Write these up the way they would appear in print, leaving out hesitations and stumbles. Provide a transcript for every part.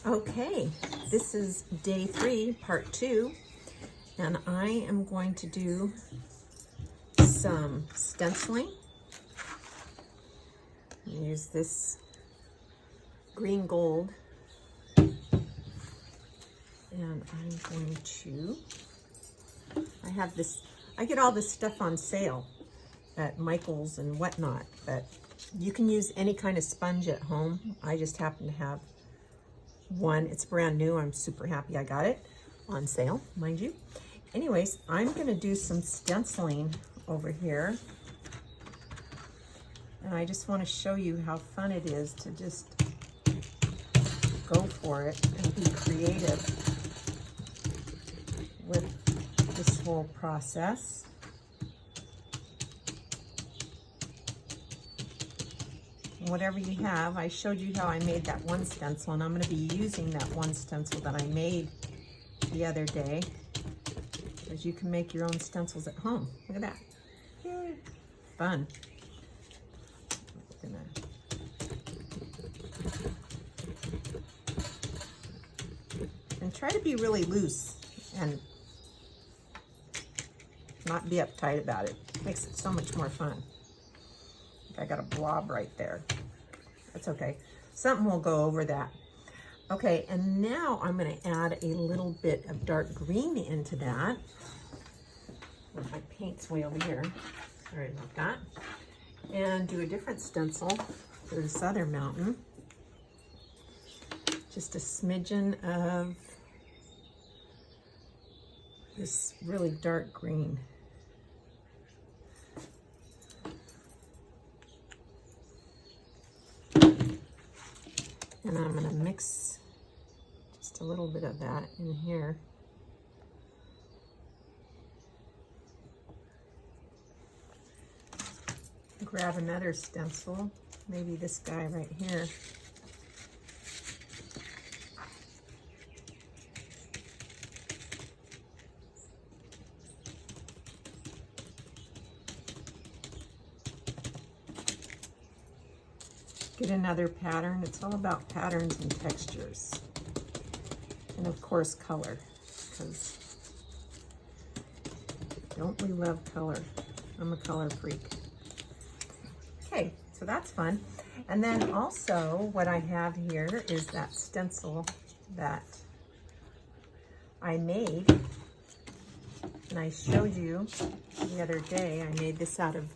Okay, this is day 3, part 2, and I am going to do some stenciling. Use this green gold, and I'm going to, I get all this stuff on sale at Michael's and whatnot, but you can use any kind of sponge at home. I just happen to have one. It's brand new. I'm super happy I got it on sale, mind you. Anyways, I'm going to do some stenciling over here. And I just want to show you how fun it is to just go for it and be creative with this whole process. Whatever you have, I showed you how I made that one stencil, and I'm going to be using that one stencil that I made the other day, because you can make your own stencils at home. Look at that. Yay. Fun. And try to be really loose and not be uptight about it. Makes it so much more fun. I got a blob right there. That's okay. Something will go over that. Okay, and now I'm going to add a little bit of dark green into that. My paint's way over here. Sorry about that. And do a different stencil for this other mountain. Just a smidgen of this really dark green. And I'm going to mix just a little bit of that in here. Grab another stencil, maybe this guy right here. Get another pattern. It's all about patterns and textures. And of course color, because don't we love color? I'm a color freak. Okay, so that's fun. And then also what I have here is that stencil that I made. And I showed you the other day, I made this out of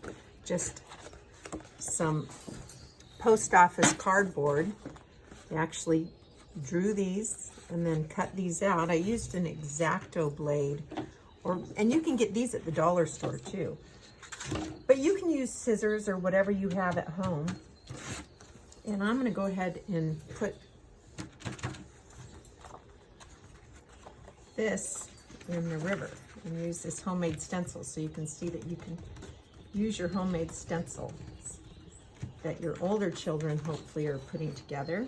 just some post office cardboard. I actually drew these and then cut these out. I used an X-Acto blade, and you can get these at the dollar store too. But you can use scissors or whatever you have at home. And I'm going to go ahead and put this in the river and use this homemade stencil, so you can see that you can use your homemade stencil that your older children hopefully are putting together.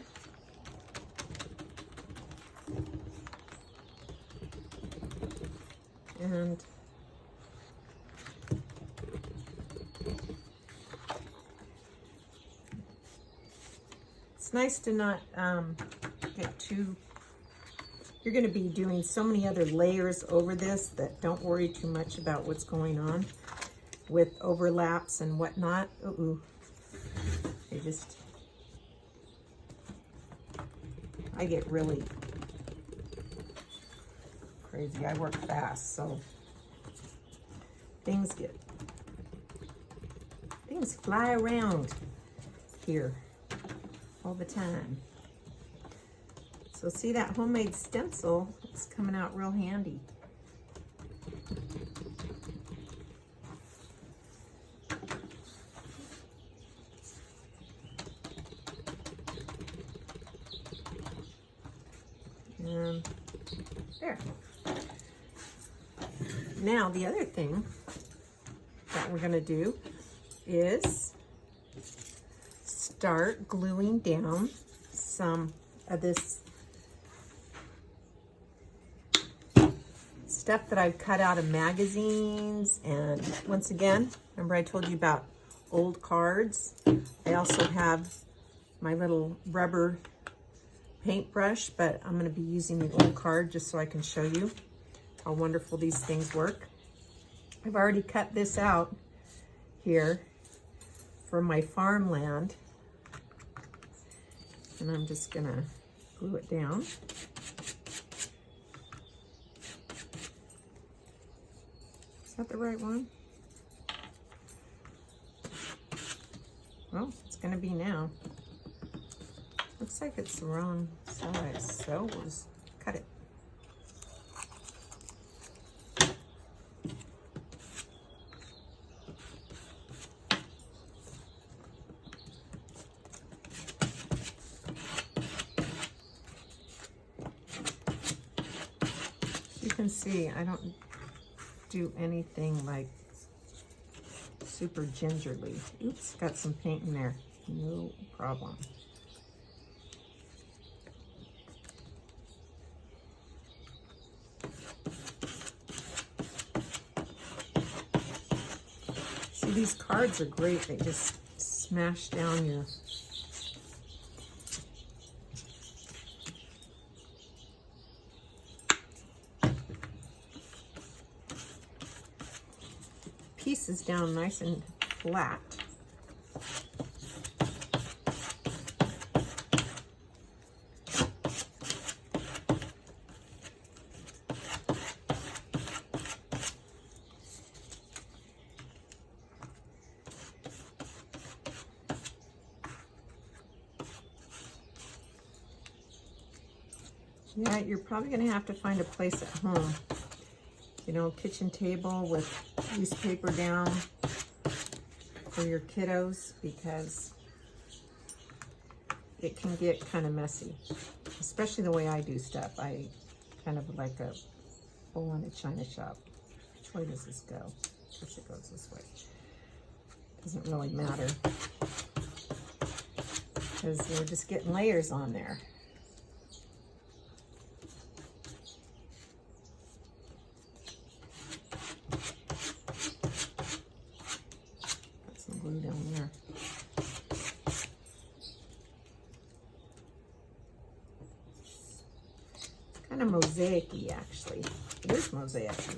And it's nice to not get too, you're going to be doing so many other layers over this that don't worry too much about what's going on with overlaps and whatnot. I get really crazy. I work fast, so things fly around here all the time. So see, that homemade stencil is coming out real handy. And there. Now the other thing that we're going to do is start gluing down some of this stuff that I've cut out of magazines. And once again, remember I told you about old cards? I also have my little rubber paintbrush, but I'm going to be using the old card just so I can show you how wonderful these things work. I've already cut this out here for my farmland, and I'm just going to glue it down. Is that the right one? Well, it's going to be now. Looks like it's the wrong size, so we'll just cut it. You can see I don't do anything like super gingerly. Oops, got some paint in there. No problem. See, these cards are great. They just smash down your pieces down nice and flat. Yeah, you're probably going to have to find a place at home. You know, kitchen table with newspaper down for your kiddos, because it can get kind of messy, especially the way I do stuff. I kind of like a bull in a china shop. Which way does this go? I guess it goes this way. Doesn't really matter, because we're just getting layers on there. Glue down there. It's kind of mosaic-y, actually. It is mosaic-y.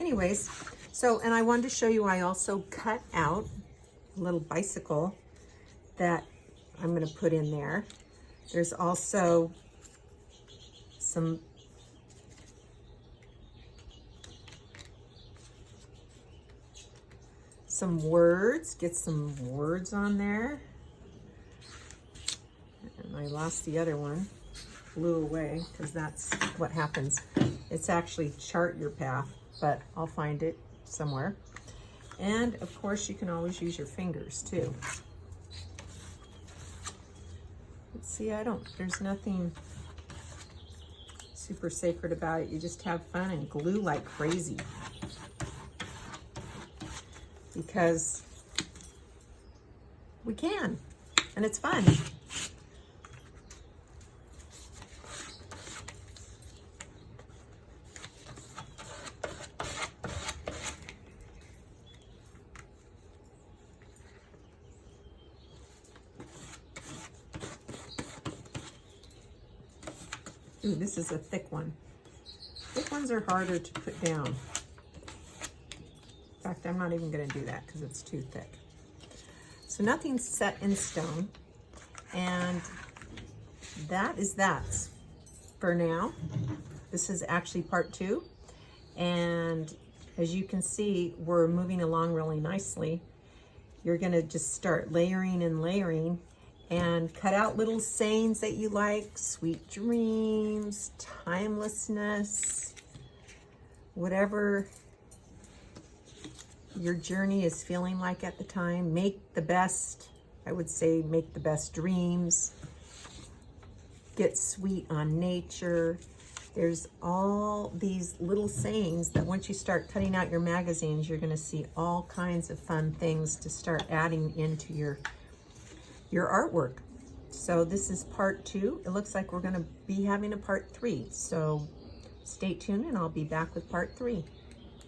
Anyways, so, and I wanted to show you, I also cut out a little bicycle that I'm going to put in there. There's also some words, get some words on there. And I lost the other one, flew away, because that's what happens. It's actually chart your path, but I'll find it somewhere. And of course, you can always use your fingers too. Let's see, there's nothing super sacred about it. You just have fun and glue like crazy, because we can, and it's fun. Ooh, this is a thick one. Thick ones are harder to put down. In fact, I'm not even going to do that because it's too thick. So nothing's set in stone, and that is that for now. This is actually part 2, and as you can see, we're moving along really nicely. You're going to just start layering and layering, and cut out little sayings that you like: sweet dreams, timelessness, whatever your journey is feeling like at the time. Make the best, I would say, make the best dreams. Get sweet on nature. There's all these little sayings that once you start cutting out your magazines, you're gonna see all kinds of fun things to start adding into your artwork. So this is part 2. It looks like we're gonna be having a part 3. So stay tuned and I'll be back with part 3.